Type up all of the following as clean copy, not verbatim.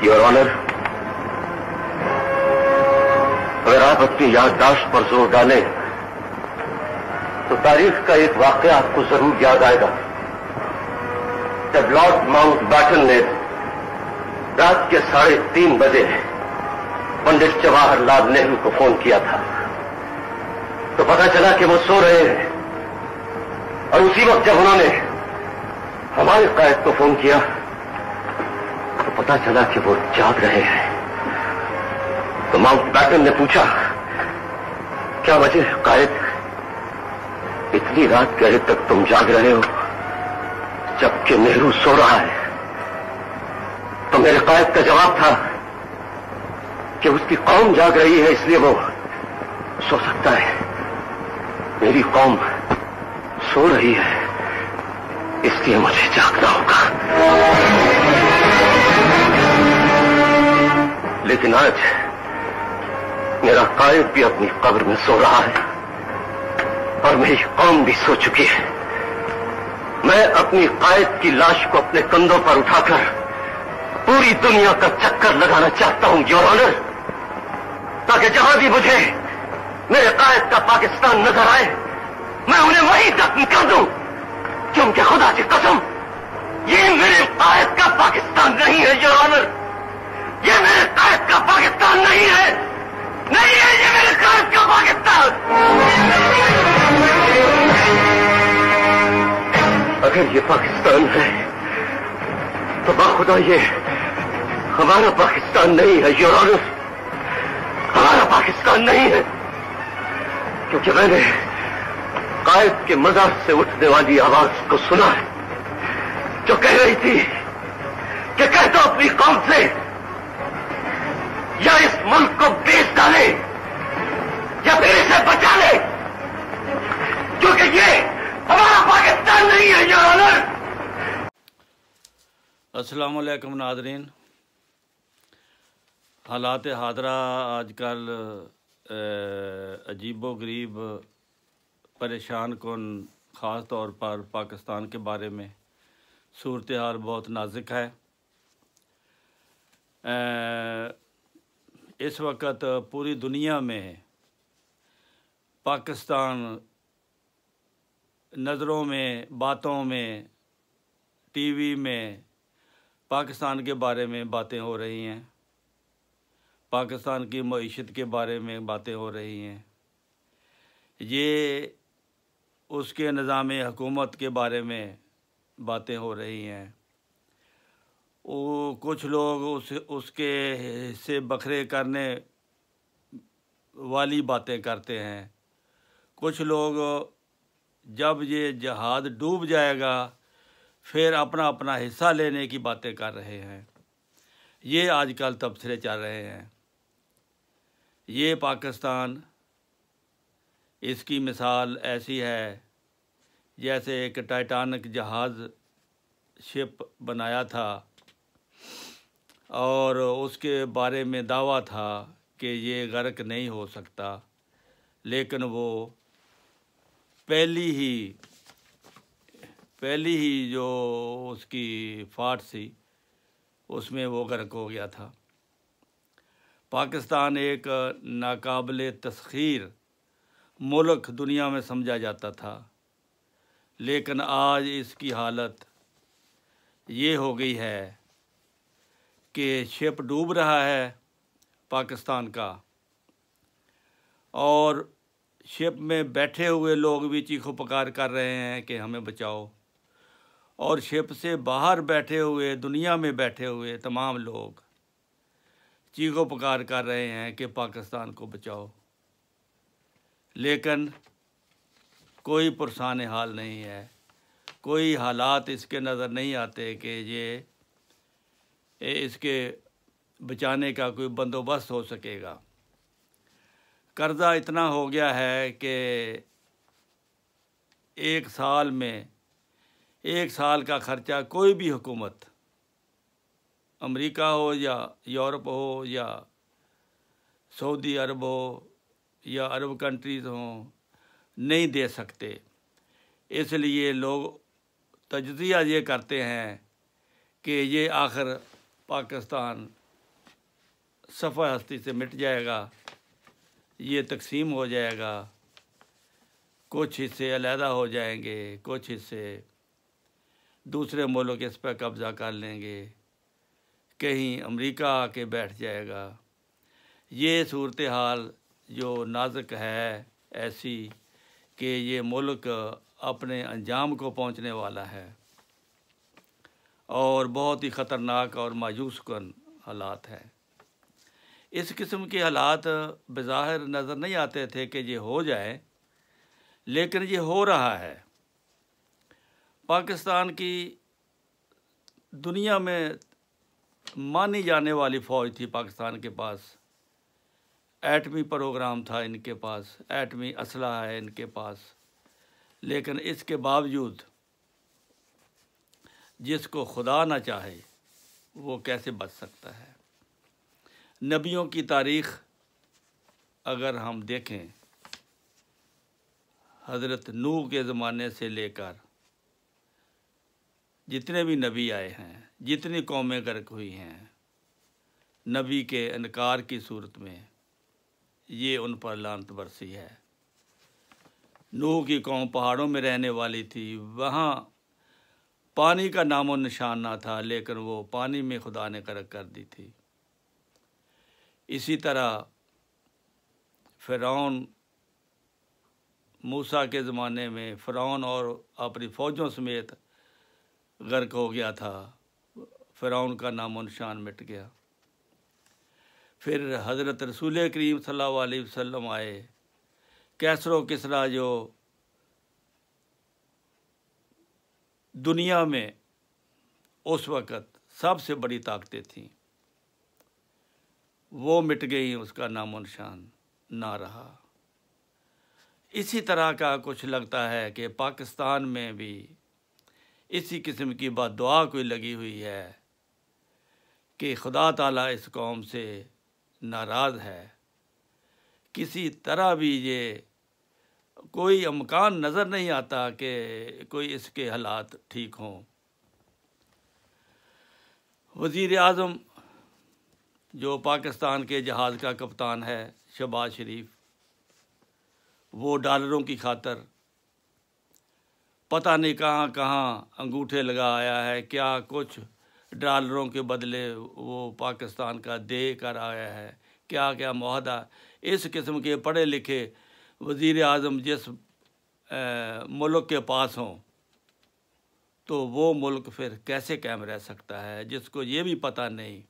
Your honour, अगर आप अपनी याददाश्त पर जोर डालें तो तारीख का एक वाकया आपको जरूर याद आएगा। जब लॉर्ड माउंटबेटन ने रात के 3:30 बजे पंडित जवाहरलाल नेहरू को फोन किया था तो पता चला कि वो सो रहे हैं, और उसी वक्त जब उन्होंने हमारे कायद को फोन किया तो पता चला कि वो जाग रहे हैं। तो माउंटबेटन ने पूछा, क्या वजह कायद, इतनी रात गहरे तक तुम जाग रहे हो जबकि नेहरू सो रहा है? तो मेरे कायद का जवाब था कि उसकी कौम जाग रही है इसलिए वो सो सकता है, मेरी कौम सो रही है इसलिए मुझे जागना होगा। लेकिन आज मेरा कायद भी अपनी कब्र में सो रहा है और मेरी कौम भी सो चुकी है। मैं अपनी कायद की लाश को अपने कंधों पर उठाकर पूरी दुनिया का चक्कर लगाना चाहता हूं योर ऑनर, ताकि जहां भी मुझे मेरे कायद का पाकिस्तान नजर आए मैं उन्हें वहीं दफन कर दूं, क्योंकि खुदा की कसम ये मेरे कायद का पाकिस्तान नहीं है योर ऑनर, ये मेरे कायद का पाकिस्तान नहीं है, नहीं है ये मेरे कायद का पाकिस्तान। अगर ये पाकिस्तान है तो बाखुदा ये हमारा पाकिस्तान नहीं है योर ऑनर, हमारा पाकिस्तान नहीं है, क्योंकि मैंने कायद के मजार से उठने वाली आवाज को सुना है जो कह रही थी कि कह दो अपनी कौम से या इस मुल्क को बेच डाले या फिर इसे बचा ले, क्योंकि ये हमारा पाकिस्तान नहीं है योर ऑनर। अस्सलाम वालेकुम नाज़रीन, हालात हादरा आजकल अजीबो गरीब परेशान कौन, ख़ास तौर पर पाकिस्तान के बारे में सूरत हाल बहुत नाजुक है। इस वक्त पूरी दुनिया में पाकिस्तान नज़रों में, बातों में, टीवी में पाकिस्तान के बारे में बातें हो रही हैं, पाकिस्तान की मईशत के बारे में बातें हो रही हैं, ये उसके निज़ाम हुकूमत के बारे में बातें हो रही हैं। वो कुछ लोग उसके हिस्से बखरे करने वाली बातें करते हैं, कुछ लोग जब ये जहाज़ डूब जाएगा फिर अपना अपना हिस्सा लेने की बातें कर रहे हैं। ये आजकल तबसरे चल रहे हैं। ये पाकिस्तान, इसकी मिसाल ऐसी है जैसे एक टाइटानिक जहाज़ शिप बनाया था और उसके बारे में दावा था कि ये गर्क नहीं हो सकता, लेकिन वो पहली ही जो उसकी फाट सी उसमें वो गर्क हो गया था। पाकिस्तान एक नाकाबिले तस्खीर मुल्क दुनिया में समझा जाता था, लेकिन आज इसकी हालत ये हो गई है कि शिप डूब रहा है पाकिस्तान का, और शिप में बैठे हुए लोग भी चीखो पुकार कर रहे हैं कि हमें बचाओ, और शिप से बाहर बैठे हुए, दुनिया में बैठे हुए तमाम लोग चीखो पुकार कर रहे हैं कि पाकिस्तान को बचाओ, लेकिन कोई पुरसान हाल नहीं है, कोई हालात इसके नज़र नहीं आते कि ये इसके बचाने का कोई बंदोबस्त हो सकेगा। कर्ज़ा इतना हो गया है कि एक साल में, एक साल का ख़र्चा कोई भी हुकूमत, अमेरिका हो या यूरोप हो या सऊदी अरब हो या अरब कंट्रीज़ हों, नहीं दे सकते। इसलिए लोग तजज़िया ये करते हैं कि ये आखिर पाकिस्तान सफ़ा हस्ती से मिट जाएगा, ये तकसीम हो जाएगा, कुछ हिस्से अलहदा हो जाएंगे, कुछ हिस्से दूसरे मुल्क इस पर कब्ज़ा कर लेंगे, कहीं अमेरिका आके बैठ जाएगा। ये सूरत हाल जो नाजुक है ऐसी कि ये मुल्क अपने अंजाम को पहुंचने वाला है और बहुत ही ख़तरनाक और मायूस कन हालात है। इस किस्म के हालात बज़ाहिर नज़र नहीं आते थे कि ये हो जाए, लेकिन ये हो रहा है। पाकिस्तान की दुनिया में मानी जाने वाली फ़ौज थी पाकिस्तान के पास, एटमी प्रोग्राम था इनके पास, एटमी असलहा है इनके पास, लेकिन इसके बावजूद जिसको खुदा ना चाहे वो कैसे बच सकता है। नबियों की तारीख़ अगर हम देखें, हज़रत नूह के ज़माने से लेकर जितने भी नबी आए हैं, जितनी कौमें गर्क हुई हैं, नबी के इनकार की सूरत में ये उन पर लानत बरसी है। नूह की कौम पहाड़ों में रहने वाली थी, वहाँ पानी का नामो निशान ना था, लेकिन वो पानी में खुदा ने गर्क कर दी थी। इसी तरह फ़िरौन, मूसा के ज़माने में फ़िरौन और अपनी फ़ौजों समेत गर्क हो गया था, फ़िरौन का नामो निशान मिट गया। फिर हज़रत रसूल करीम सल्लल्लाहु अलैहि वसल्लम आए, कैसरो किसरा जो दुनिया में उस वक़्त सबसे बड़ी ताकतें थीं, वो मिट गई, उसका नामो निशान ना रहा। इसी तरह का कुछ लगता है कि पाकिस्तान में भी इसी किस्म की बद्दुआ कोई लगी हुई है कि खुदा ताला इस कौम से नाराज़ है। किसी तरह भी ये कोई इम्कान नज़र नहीं आता कि कोई इसके हालात ठीक हों। वज़ीर आज़म जो पाकिस्तान के जहाज़ का कप्तान है, शहबाज शरीफ, वो डॉलरों की खातर पता नहीं कहाँ कहाँ अंगूठे लगा आया है, क्या कुछ डॉलरों के बदले वो पाकिस्तान का दे कर आया है, क्या क्या मुआहदा। इस किस्म के पढ़े लिखे वज़ीर आज़म जिस मुल्क के पास हों तो वो मुल्क फिर कैसे कायम रह सकता है, जिसको ये भी पता नहीं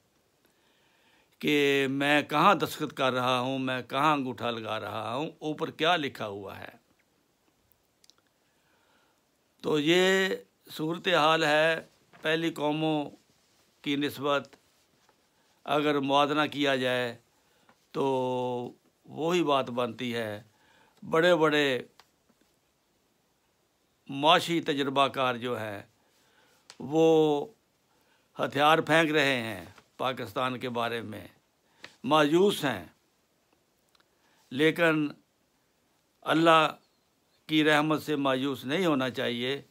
कि मैं कहाँ दस्तखत कर रहा हूँ, मैं कहाँ अंगूठा लगा रहा हूँ, ऊपर क्या लिखा हुआ है। तो ये सूरत हाल है। पहली कौमों की निस्बत अगर मुआवजा किया जाए तो वही बात बनती है। बड़े बड़े माशी तजर्बाकार जो हैं वो हथियार फेंक रहे हैं पाकिस्तान के बारे में, मायूस हैं, लेकिन अल्लाह की रहमत से मायूस नहीं होना चाहिए।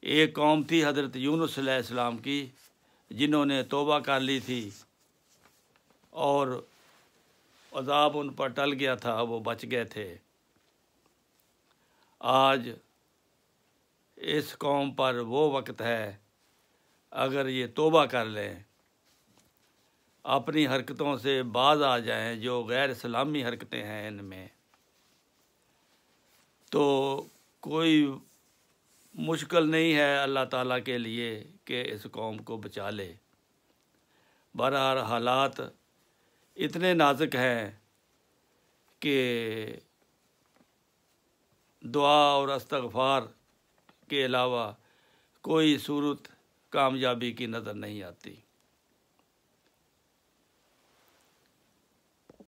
एक कौम थी हज़रत यूनुस अलैहिस्सलाम की, जिन्होंने तौबा कर ली थी और अज़ाब उन पर टल गया था, वो बच गए थे। आज इस कौम पर वो वक्त है, अगर ये तौबा कर लें, अपनी हरकतों से बाज आ जाएं जो गैर इस्लामी हरकतें हैं इनमें, तो कोई मुश्किल नहीं है अल्लाह ताला के लिए कि इस कौम को बचा ले। बहरहाल हालात इतने नाजुक हैं कि दुआ और इस्तग़फ़ार के अलावा कोई सूरत कामयाबी की नज़र नहीं आती।